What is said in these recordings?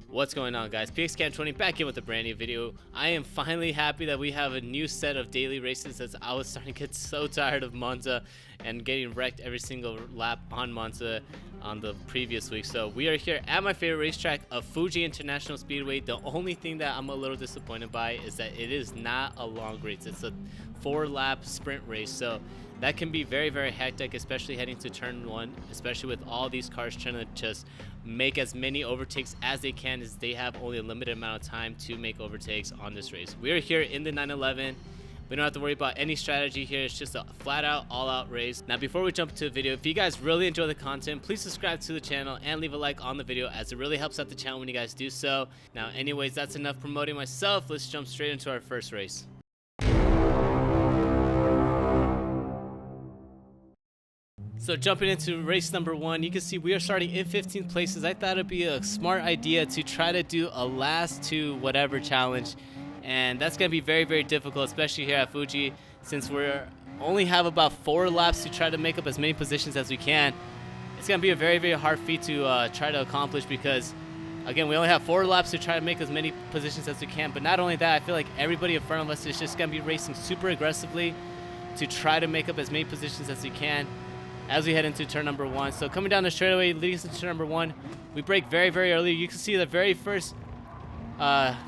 What's going on, guys? PXCam20 back in with a brand new video. I am finally happy that we have a new set of daily races, as I was starting to get so tired of Monza and getting wrecked every single lap on Monza on the previous week. So we are here at my favorite racetrack of Fuji International Speedway. The only thing that I'm a little disappointed by is that it is not a long race. It's a 4-lap sprint race, so that can be very, very hectic, especially heading to turn 1, especially with all these cars trying to just make as many overtakes as they can, as they have only a limited amount of time to make overtakes on this race. We are here in the 911. We don't have to worry about any strategy here. It's just a flat out, all out race. Now, before we jump into the video, if you guys really enjoy the content, please subscribe to the channel and leave a like on the video, as it really helps out the channel when you guys do so. Now, anyways, that's enough promoting myself. Let's jump straight into our first race. So jumping into race number 1, you can see we are starting in 15th places. I thought it'd be a smart idea to try to do a last to whatever challenge, and that's going to be very, very difficult, especially here at Fuji, since we only have about 4 laps to try to make up as many positions as we can. It's going to be a very, very hard feat to try to accomplish, because again, we only have 4 laps to try to make as many positions as we can. But not only that, I feel like everybody in front of us is just going to be racing super aggressively to try to make up as many positions as we can as we head into turn number 1. So coming down the straightaway, leading us into turn number 1, we brake very, very early. You can see the very first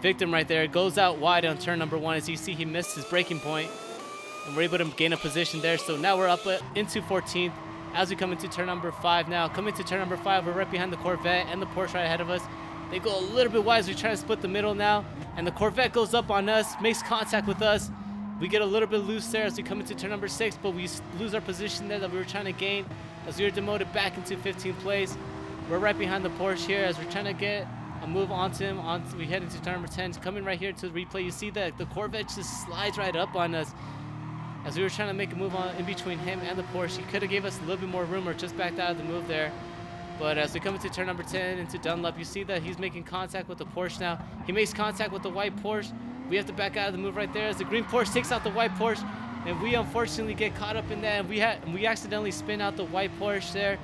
victim right there goes out wide on turn number 1. As you see, he missed his braking point, and we're able to gain a position there. So now we're up into 14th as we come into turn number 5. Now coming to turn number 5, we're right behind the Corvette and the Porsche right ahead of us. They go a little bit wide as we try to split the middle now, and the Corvette goes up on us, makes contact with us. We get a little bit loose there as we come into turn number 6, but we lose our position there that we were trying to gain as we were demoted back into 15th place. We're right behind the Porsche here as we're trying to get a move onto him. We head into turn number 10. Coming right here to the replay, you see that the Corvette just slides right up on us as we were trying to make a move on in between him and the Porsche. He could have gave us a little bit more room or just backed out of the move there. But as we come into turn number 10 into Dunlop, you see that he's making contact with the Porsche now. He makes contact with the white Porsche. We have to back out of the move right there as the green Porsche takes out the white Porsche, and we unfortunately get caught up in that, and we accidentally spin out the white Porsche there,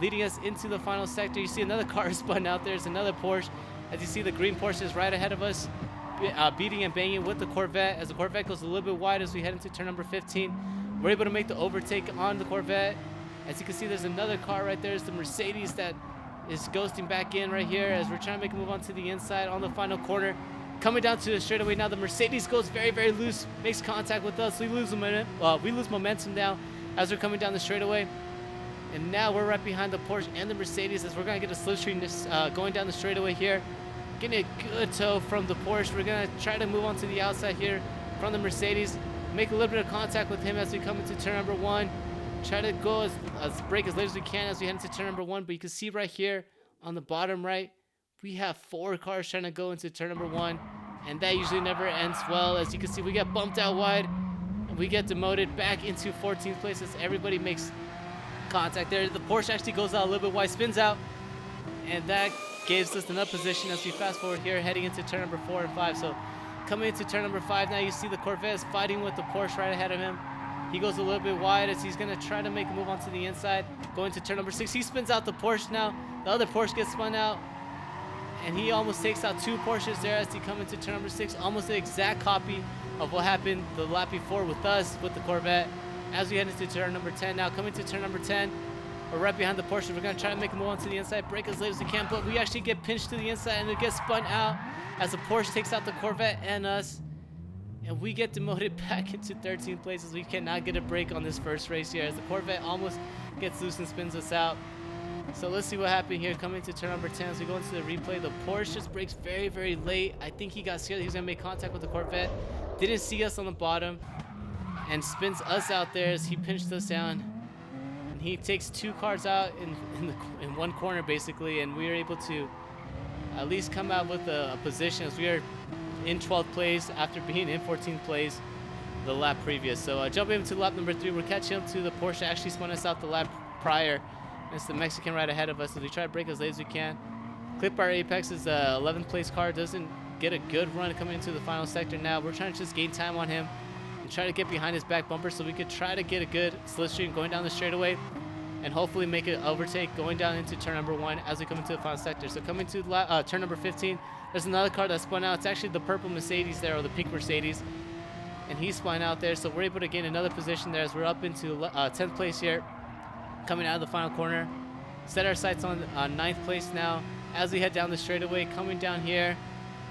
leading us into the final sector. You see another car spun out. There's another Porsche. As you see, the green Porsche is right ahead of us, beating and banging with the Corvette, as the Corvette goes a little bit wide as we head into turn number 15. We're able to make the overtake on the Corvette. As you can see, there's another car right there. It's the Mercedes that is ghosting back in right here as we're trying to make a move onto the inside on the final corner. Coming down to the straightaway now, the Mercedes goes very, very loose, makes contact with us. We lose momentum now as we're coming down the straightaway. And now we're right behind the Porsche and the Mercedes as we're going to get a slipstream going down the straightaway here. Getting a good tow from the Porsche. We're going to try to move on to the outside here from the Mercedes. Make a little bit of contact with him as we come into turn number 1. Try to go brake as late as we can as we head into turn number 1. But you can see right here on the bottom right, we have 4 cars trying to go into turn number 1, and that usually never ends well. As you can see, we get bumped out wide, and we get demoted back into 14th place as everybody makes contact there. The Porsche actually goes out a little bit wide, spins out, and that gives us enough position as we fast forward here, heading into turn number 4 and 5. So coming into turn number 5 now, you see the Corvette is fighting with the Porsche right ahead of him. He goes a little bit wide as he's going to try to make a move onto the inside. Going to turn number 6, he spins out the Porsche now. The other Porsche gets spun out, and he almost takes out 2 Porsches there as he comes into turn number 6. Almost the exact copy of what happened the lap before with us, with the Corvette. As we head into turn number 10 now, coming to turn number 10, we're right behind the Porsche. We're going to try to make a move onto the inside, brake as late as we can, but we actually get pinched to the inside, and it gets spun out as the Porsche takes out the Corvette and us. And we get demoted back into 13th place as we cannot get a break on this first race here, as the Corvette almost gets loose and spins us out. So let's see what happened here coming to turn number 10 as we go into the replay. The Porsche just brakes very, very late. I think he got scared he was going to make contact with the Corvette. Didn't see us on the bottom and spins us out there as he pinched us down. And he takes 2 cars out in one corner basically, and we are able to at least come out with a position as we are in 12th place after being in 14th place the lap previous. So jumping into lap number 3, we're catching up to the Porsche that actually spun us out the lap prior. It's the Mexican right ahead of us as we try to brake as late as we can. Clip our Apex is the 11th place car. Doesn't get a good run coming into the final sector now. We're trying to just gain time on him and try to get behind his back bumper so we could try to get a good slipstream going down the straightaway. and hopefully make an overtake going down into turn number 1 as we come into the final sector. So coming to turn number 15, there's another car that spun out. It's actually the purple Mercedes there, or the pink Mercedes, and he spun out there. So we're able to gain another position there as we're up into 10th place here, coming out of the final corner. Set our sights on 9th place now as we head down the straightaway, coming down here,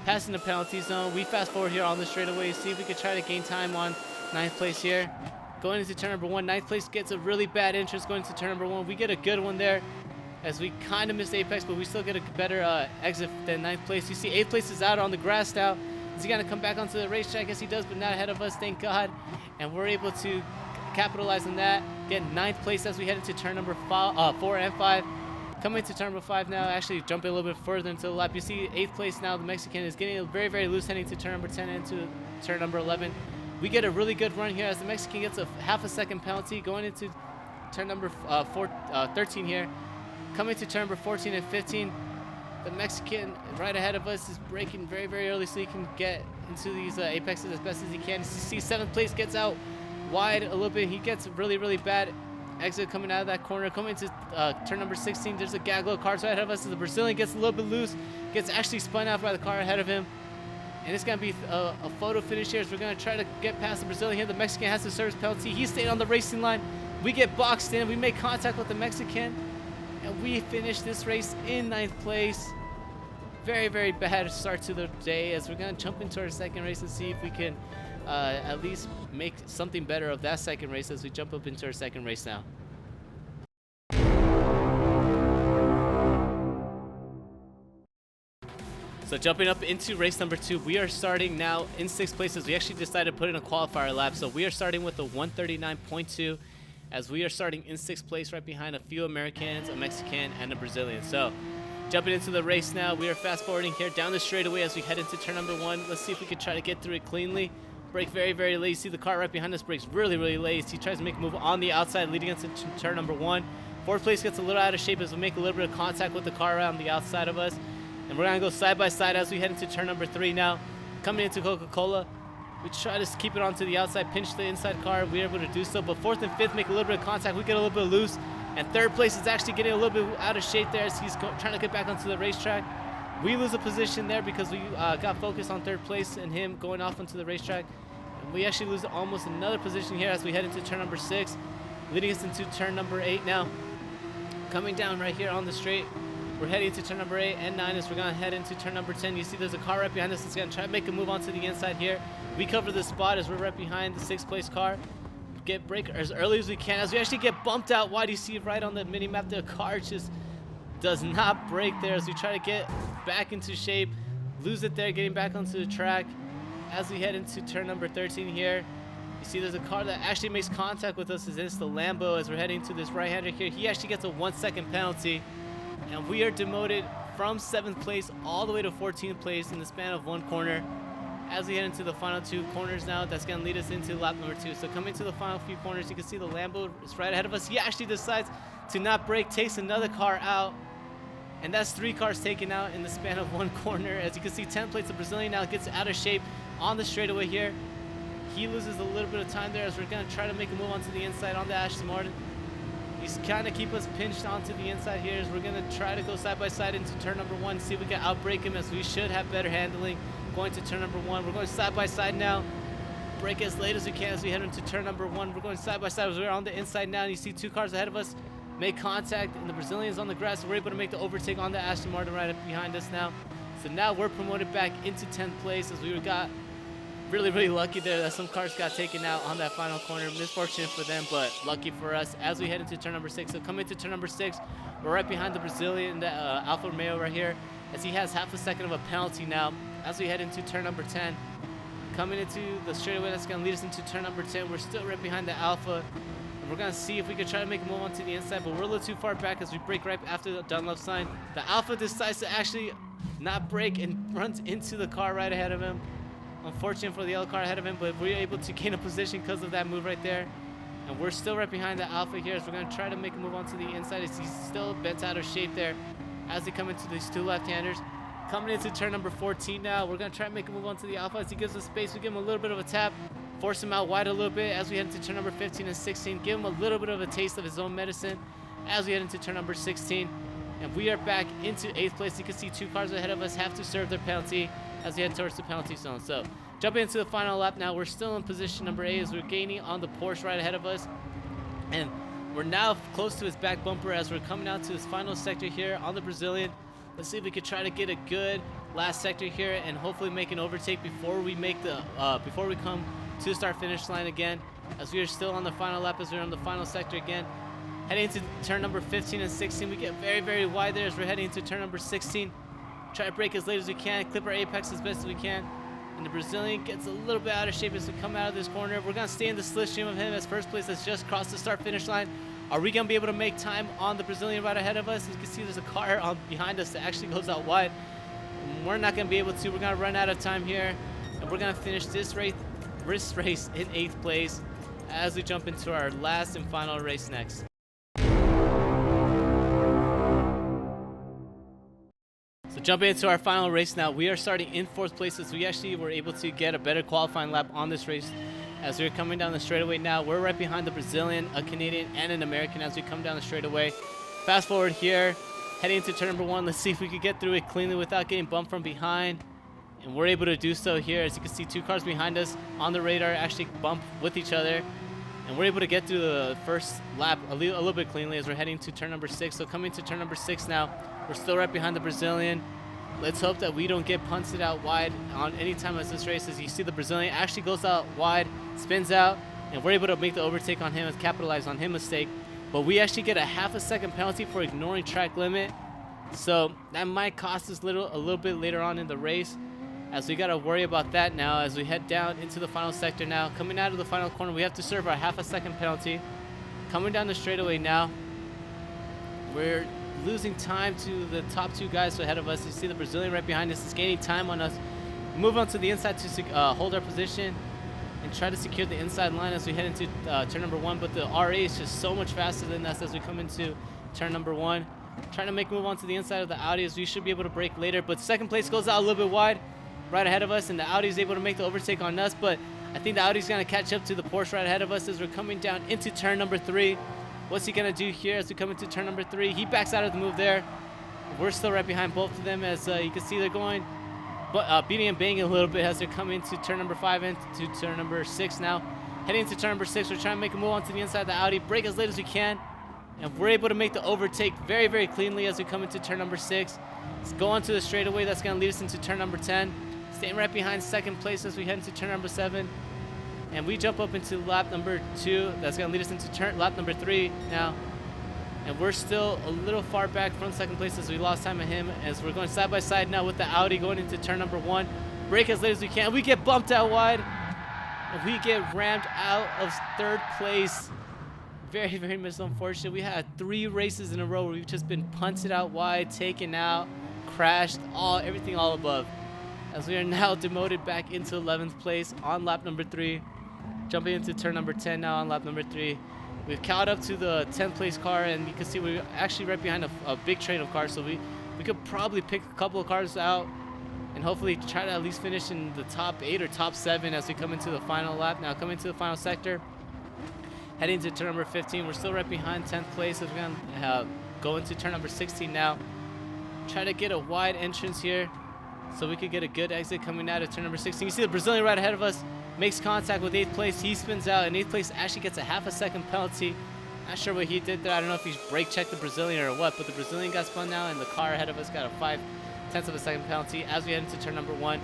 passing the penalty zone. We fast forward here on the straightaway, see if we could try to gain time on 9th place here. Going into turn number 1, 9th place gets a really bad entrance going into turn number 1. We get a good one there as we kind of missed apex, but we still get a better exit than 9th place. You see 8th place is out on the grass now. Is he going to come back onto the racetrack? Yes, he does, but not ahead of us, thank God. And we're able to capitalize on that. Get 9th place as we head into turn number 4 and 5. Coming to turn number 5 now, actually jumping a little bit further into the lap. You see 8th place now, the Mexican is getting very, very loose heading to turn number 10 and into turn number 11. We get a really good run here as the Mexican gets a half a second penalty going into turn number 13 here. Coming to turn number 14 and 15, the Mexican right ahead of us is braking very, very early so he can get into these apexes as best as he can. You see 7th place gets out wide a little bit. He gets really, really bad exit coming out of that corner. Coming to turn number 16, there's a gaggle of cars right ahead of us. The Brazilian gets a little bit loose, gets actually spun out by the car ahead of him. And it's going to be a photo finish here as we're going to try to get past the Brazilian here. The Mexican has the service penalty. He stayed on the racing line. We get boxed in. We make contact with the Mexican. And we finish this race in 9th place. Very, very bad start to the day as we're going to jump into our second race and see if we can at least make something better of that second race as we jump up into our second race now. So jumping up into race number 2, we are starting now in 6th place as we actually decided to put in a qualifier lap. So we are starting with a 139.2 as we are starting in 6th place right behind a few Americans, a Mexican, and a Brazilian. So jumping into the race now, we are fast forwarding here down the straightaway as we head into turn number 1. Let's see if we can try to get through it cleanly. Brake very, very late. You see the car right behind us brakes really, really late. He tries to make a move on the outside leading us into turn number 1. 4th place gets a little out of shape as we make a little bit of contact with the car around the outside of us. And we're going to go side by side as we head into turn number 3 now. Coming into Coca-Cola, we try to keep it onto the outside, pinch the inside car. We're able to do so, but 4th and 5th make a little bit of contact. We get a little bit loose. And 3rd place is actually getting a little bit out of shape there as he's trying to get back onto the racetrack. We lose a position there because we got focused on 3rd place and him going off onto the racetrack. And we actually lose almost another position here as we head into turn number 6, leading us into turn number 8 now. Coming down right here on the straight. We're heading to turn number 8 and 9 as we're going to head into turn number 10. You see there's a car right behind us that's going to try to make a move onto the inside here. We cover the spot as we're right behind the 6th place car. Get brake as early as we can as we actually get bumped out wide. You see right on the mini map the car just does not brake there as we try to get back into shape. Lose it there, getting back onto the track as we head into turn number 13 here. You see there's a car that actually makes contact with us. It's the Lambo as we're heading to this right-hander here. He actually gets a 1-second penalty. And we are demoted from 7th place all the way to 14th place in the span of 1 corner. As we head into the final 2 corners now, that's going to lead us into lap number 2. So coming to the final few corners, you can see the Lambo is right ahead of us. He actually decides to not brake, takes another car out. And that's 3 cars taken out in the span of 1 corner. As you can see, 10th place, the Brazilian now gets out of shape on the straightaway here. He loses a little bit of time there as we're going to try to make a move onto the inside on the Aston Martin. He's kind of keep us pinched onto the inside here as we're going to try to go side by side into turn number 1, see if we can outbrake him as we should have better handling going to turn number 1. We're going side by side now. Brake as late as we can as we head into turn number 1. We're going side by side as we're on the inside now. And you see 2 cars ahead of us make contact and the Brazilian's on the grass. So we're able to make the overtake on the Aston Martin right up behind us now. So now we're promoted back into 10th place as we got really, really lucky there that some cars got taken out on that final corner. Misfortunate for them, but lucky for us as we head into turn number 6. So coming to turn number 6, we're right behind the Brazilian, the Alfa Romeo right here, as he has half a second of a penalty now. As we head into turn number 10, coming into the straightaway that's going to lead us into turn number 10, we're still right behind the Alfa. And we're going to see if we can try to make a move onto the inside, but we're a little too far back as we brake right after the done left sign. The Alfa decides to actually not brake and runs into the car right ahead of him. Unfortunate for the yellow car ahead of him, but we're able to gain a position because of that move right there. And we're still right behind the Alfa here as we're going to try to make a move onto the inside as he's still bent out of shape there as they come into these 2 left-handers. Coming into turn number 14 now, we're going to try to make a move onto the Alfa as he gives us space. We give him a little bit of a tap, force him out wide a little bit as we head into turn number 15 and 16. Give him a little bit of a taste of his own medicine as we head into turn number 16. And we are back into 8th place. You can see 2 cars ahead of us have to serve their penalty as we head towards the penalty zone. So jumping into the final lap now, we're still in position number 8 as we're gaining on the Porsche right ahead of us. And we're now close to his back bumper as we're coming out to this final sector here on the Brazilian. Let's see if we could try to get a good last sector here and hopefully make an overtake before we make the before we come to the start finish line again, as we are still on the final lap as we're on the final sector again. Heading into turn number 15 and 16, we get very, very wide there as we're heading into turn number 16. Try to brake as late as we can, clip our apex as best as we can. And the Brazilian gets a little bit out of shape as we come out of this corner. We're going to stay in the slipstream of him as first place has just crossed the start finish line. Are we going to be able to make time on the Brazilian right ahead of us? As you can see, there's a car behind us that actually goes out wide. And we're not going to be able to. We're going to run out of time here. And we're going to finish this race in 8th place as we jump into our last and final race next. So jumping into our final race now, we are starting in 4th place as we actually were able to get a better qualifying lap on this race. As we're coming down the straightaway now, we're right behind the Brazilian, a Canadian, and an American as we come down the straightaway. Fast forward here, heading into turn number 1. Let's see if we could get through it cleanly without getting bumped from behind. And we're able to do so here. As you can see, 2 cars behind us on the radar actually bump with each other. And we're able to get through the first lap a little bit cleanly as we're heading to turn number 6. So coming to turn number 6 now, we're still right behind the Brazilian. Let's hope that we don't get punted out wide on any time as this race. As you see, the Brazilian actually goes out wide, spins out, and we're able to make the overtake on him and capitalize on his mistake. But we actually get a half a second penalty for ignoring track limit. So that might cost us a little bit later on in the race, as we got to worry about that now as we head down into the final sector now. Coming out of the final corner, we have to serve our half a second penalty. Coming down the straightaway now, we're losing time to the top 2 guys ahead of us. You see the Brazilian right behind us is gaining time on us. Move on to the inside to hold our position and try to secure the inside line as we head into turn number 1. But the RA is just so much faster than us as we come into turn number 1. Trying to make a move onto the inside of the Audi as we should be able to brake later. But second place goes out a little bit wide right ahead of us, and the Audi is able to make the overtake on us. But I think the Audi's going to catch up to the Porsche right ahead of us as we're coming down into turn number 3. What's he going to do here as we come into turn number 3? He backs out of the move there. We're still right behind both of them as you can see they're going beating and banging a little bit as they're coming to turn number 5 and to turn number 6 now. Heading into turn number 6, we're trying to make a move onto the inside of the Audi, brake as late as we can, and we're able to make the overtake very, very cleanly as we come into turn number 6. Let's go onto the straightaway. That's going to lead us into turn number 10. Staying right behind second place as we head into turn number 7. And we jump up into lap number 2. That's going to lead us into lap number 3 now. And we're still a little far back from second place as we lost time on him as we're going side by side now with the Audi going into turn number 1. Brake as late as we can. We get bumped out wide. And we get rammed out of 3rd place. Very, very unfortunate. We had 3 races in a row where we've just been punted out wide, taken out, crashed, everything all above. As we are now demoted back into 11th place on lap number 3. Jumping into turn number 10 now on lap number 3. We've caught up to the 10th place car, and you can see we're actually right behind a big train of cars, so we could probably pick a couple of cars out and hopefully try to at least finish in the top 8 or top 7 as we come into the final lap. Now coming to the final sector, heading to turn number 15. We're still right behind 10th place as we're going to go into turn number 16 now. Try to get a wide entrance here so we could get a good exit coming out of turn number 16. You see the Brazilian right ahead of us makes contact with 8th place. He spins out, and 8th place actually gets a half a second penalty. Not sure what he did there. I don't know if he brake checked the Brazilian or what, but the Brazilian got spun now, and the car ahead of us got a 5/10 of a second penalty as we head into turn number 1.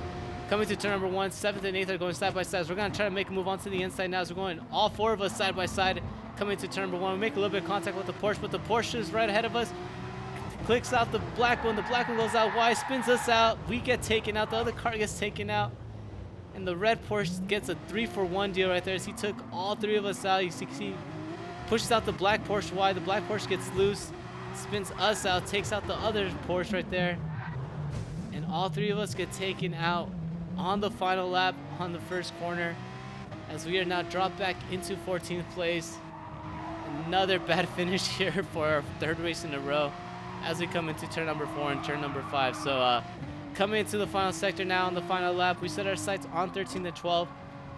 Coming to turn number 1, 7th and 8th are going side by side. So we're going to try to make a move onto the inside now as we're going all 4 of us side by side. Coming to turn number 1, we make a little bit of contact with the Porsche, but the Porsche is right ahead of us. Clicks out the black one. The black one goes out wide, spins us out. We get taken out. The other car gets taken out. And the red Porsche gets a 3-for-1 deal right there as he took all 3 of us out. You see, he pushes out the black Porsche wide. The black Porsche gets loose, spins us out, takes out the other Porsche right there. And all 3 of us get taken out on the final lap on the first corner as we are now dropped back into 14th place. Another bad finish here for our 3rd race in a row as we come into turn number 4 and turn number 5. So coming into the final sector now on the final lap, we set our sights on 13 and 12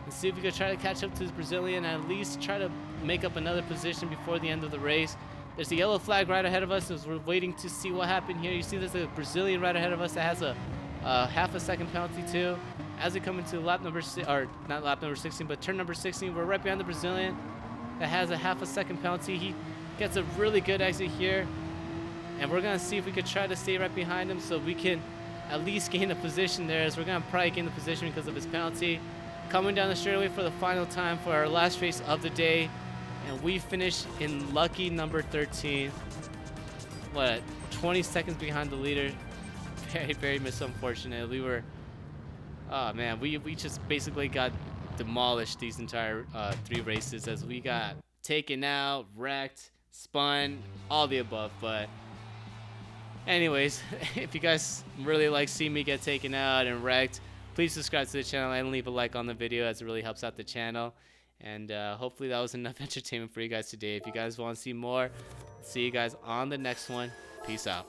and see if we could try to catch up to this Brazilian and at least try to make up another position before the end of the race. There's the yellow flag right ahead of us as we're waiting to see what happened here. You see there's a Brazilian right ahead of us that has a half a second penalty too. As we come into lap number or not lap number 16, but turn number 16, we're right behind the Brazilian that has a half a second penalty. He gets a really good exit here, and we're gonna see if we could try to stay right behind him so we can at least gain a position there, as we're gonna probably gain the position because of his penalty. Coming down the straightaway for the final time for our last race of the day, and we finished in lucky number 13. What, 20 seconds behind the leader. Very, very unfortunate. We were, oh man, we just basically got demolished these entire 3 races, as we got taken out, wrecked, spun, all the above. But anyways, if you guys really like seeing me get taken out and wrecked, please subscribe to the channel and leave a like on the video, as it really helps out the channel. And hopefully that was enough entertainment for you guys today. If you guys want to see more, see you guys on the next one. Peace out.